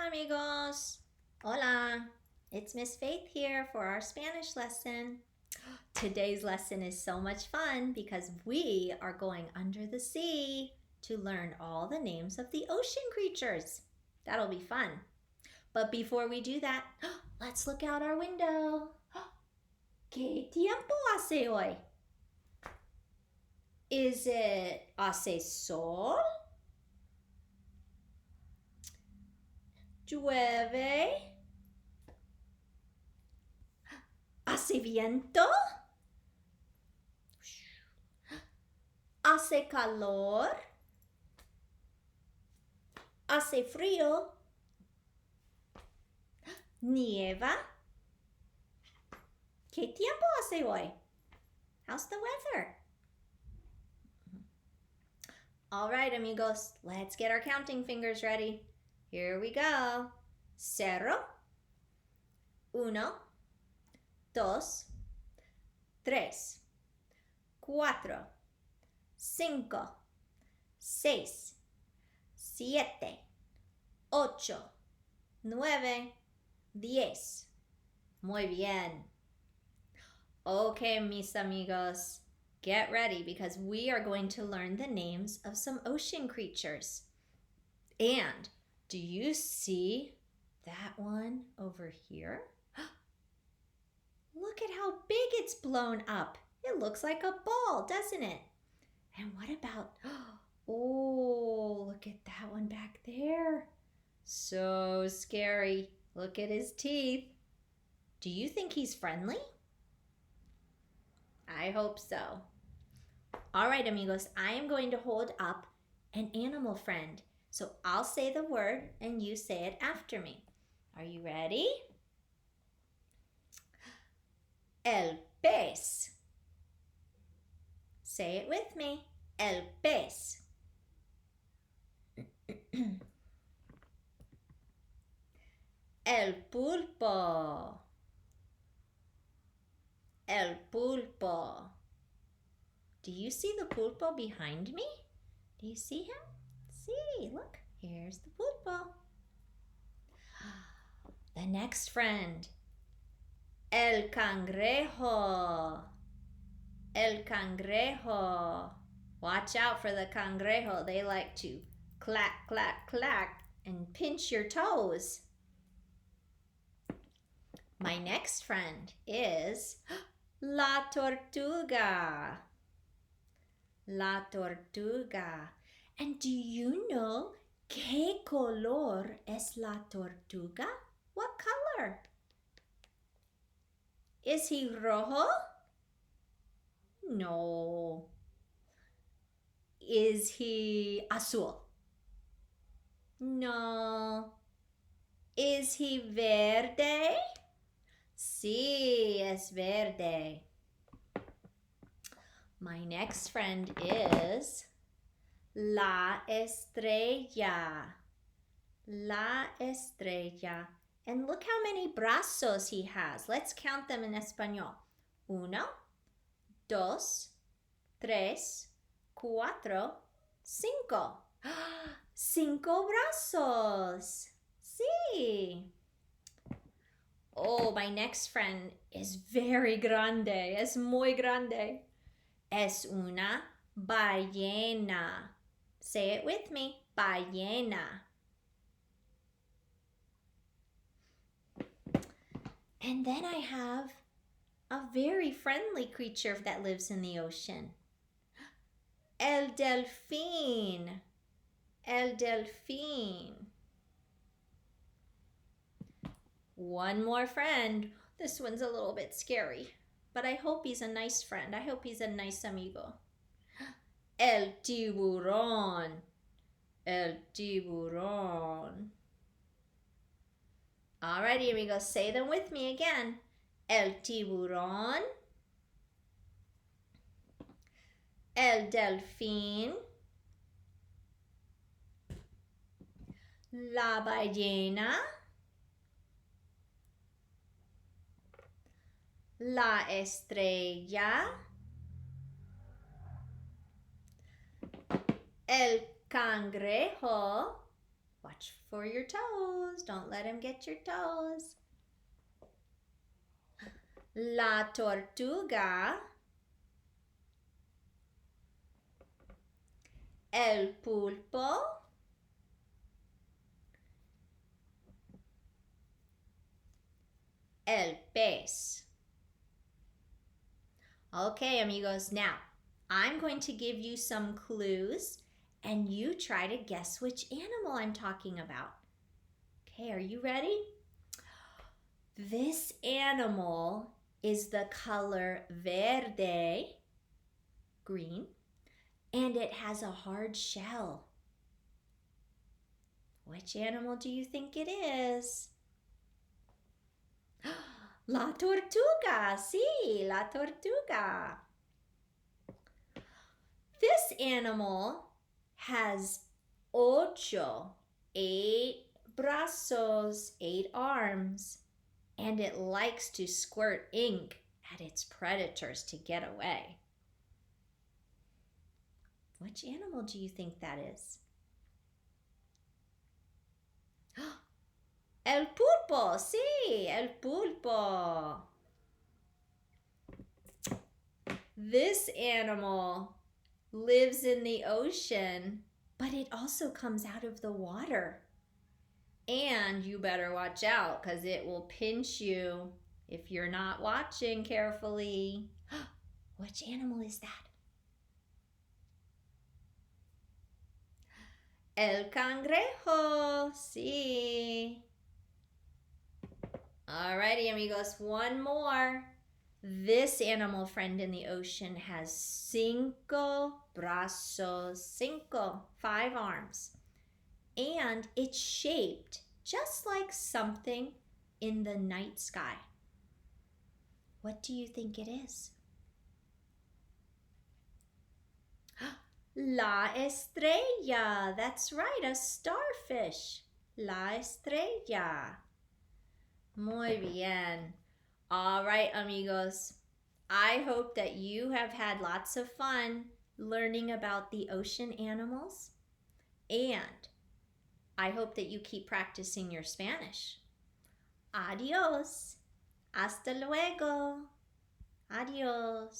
amigos. Hola. It's Miss Faith here for our Spanish lesson. Today's lesson is so much fun because we are going under the sea to learn all the names of the ocean creatures. That'll be fun. But before we do that, let's look out our window. ¿Qué tiempo hace hoy? Is it hace sol? Llueve? ¿Hace viento? ¿Hace calor? ¿Hace frío? ¿Nieva? ¿Qué tiempo hace hoy? How's the weather? All right, amigos, let's get our counting fingers ready. Here we go. 0, 1, 2, 3, 4, 5, 6, 7, 8, 9, 10. Muy bien. Okay, mis amigos, get ready because we are going to learn the names of some ocean creatures. And do you see that one over here? Look at how big it's blown up. It looks like a ball, doesn't it? And what about, oh, look at that one back there. So scary. Look at his teeth. Do you think he's friendly? I hope so. All right, amigos, I am going to hold up an animal friend. So I'll say the word and you say it after me. Are you ready? El pez. Say it with me. El pez. El pulpo. El pulpo. Do you see the pulpo behind me? Do you see him? See, look, here's the pulpo. The next friend. El cangrejo. El cangrejo. Watch out for the cangrejo. They like to clack, clack, clack and pinch your toes. My next friend is la tortuga. La tortuga. And do you know qué color es la tortuga? What color? Is he rojo? No. Is he azul? No. Is he verde? Sí, es verde. My next friend is la estrella. La estrella. And look how many brazos he has. Let's count them in español. 1, 2, 3, 4, 5. 5 brazos. Sí. Oh, my next friend is very grande. Es muy grande. Es una ballena. Say it with me. Ballena. And then I have a very friendly creature that lives in the ocean. El delfín. El delfín. One more friend. This one's a little bit scary, but I hope he's a nice friend. I hope he's a nice amigo. El tiburón. El tiburón. Alrighty, amigos, say them with me again. El tiburón. El delfín. La ballena. La estrella. El cangrejo. Watch Watch for your toes. Don't let him get your toes. La tortuga. El pulpo. El pez. Okay, amigos, now I'm going to give you some clues and you try to guess which animal I'm talking about. Okay, are you ready? This animal is the color verde, green, and it has a hard shell. Which animal do you think it is? La tortuga, sí, la tortuga. This animal has 8 brazos, 8 arms, and it likes to squirt ink at its predators to get away. Which animal do you think that is? El pulpo, sí, el pulpo. This animal lives in the ocean, but it also comes out of the water. And you better watch out because it will pinch you if you're not watching carefully. Which animal is that? El cangrejo, sí. Alrighty, amigos, one more. This animal friend in the ocean has 5 brazos, 5 arms. And it's shaped just like something in the night sky. What do you think it is? La estrella. That's right, a starfish. La estrella. Muy bien. All right, amigos. I hope that you have had lots of fun learning about the ocean animals, and I hope that you keep practicing your Spanish. Adios. Hasta luego. Adios.